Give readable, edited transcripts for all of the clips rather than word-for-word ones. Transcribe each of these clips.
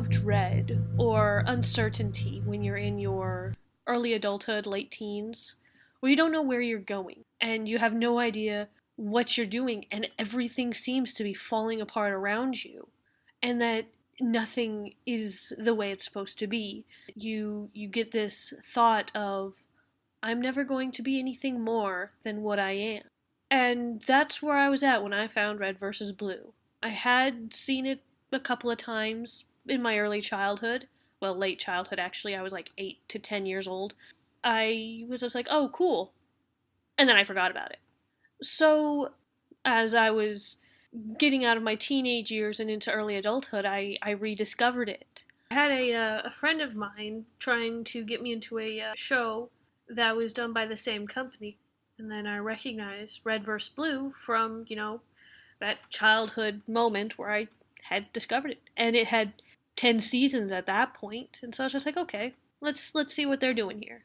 of dread or uncertainty when you're in your early adulthood, late teens, where you don't know where you're going and you have no idea what you're doing and everything seems to be falling apart around you and that nothing is the way it's supposed to be. You get this thought of I'm never going to be anything more than what I am. And that's where I was at when I found Red versus Blue. I had seen it a couple of times in my early childhood. Well, late childhood, actually. I was like 8 to 10 years old. I was just like, oh, cool. And then I forgot about it. So, as I was getting out of my teenage years and into early adulthood, I rediscovered it. I had a friend of mine trying to get me into a show that was done by the same company. And then I recognized Red vs. Blue from, that childhood moment where I had discovered it. And it had 10 seasons at that point. And so I was just like, okay, let's see what they're doing here.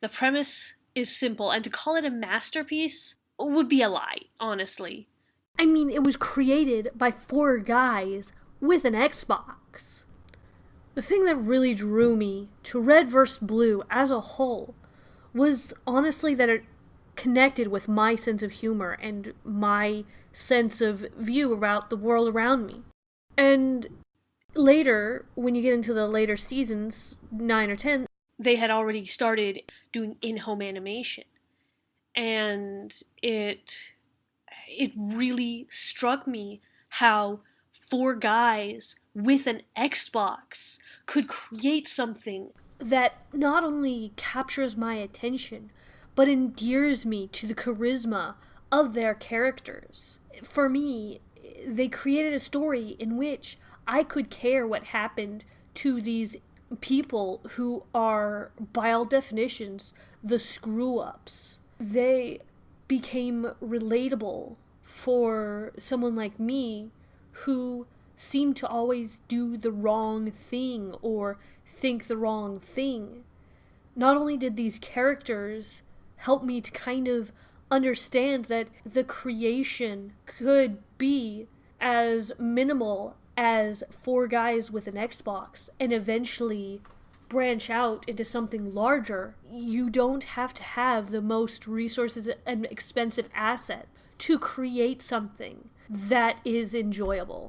The premise is simple, and to call it a masterpiece would be a lie, honestly. I mean, it was created by 4 guys with an Xbox. The thing that really drew me to Red vs. Blue as a whole was honestly that it connected with my sense of humor and my sense of view about the world around me. And later, when you get into the later seasons, 9 or 10, they had already started doing in-home animation. And it really struck me how 4 guys with an Xbox could create something that not only captures my attention, but endears me to the charisma of their characters. For me, they created a story in which I could care what happened to these people who are, by all definitions, the screw-ups. They became relatable for someone like me who seemed to always do the wrong thing or think the wrong thing. Not only did these characters help me to kind of understand that the creation could be as minimal as 4 guys with an Xbox and eventually branch out into something larger. You don't have to have the most resources and expensive asset to create something that is enjoyable.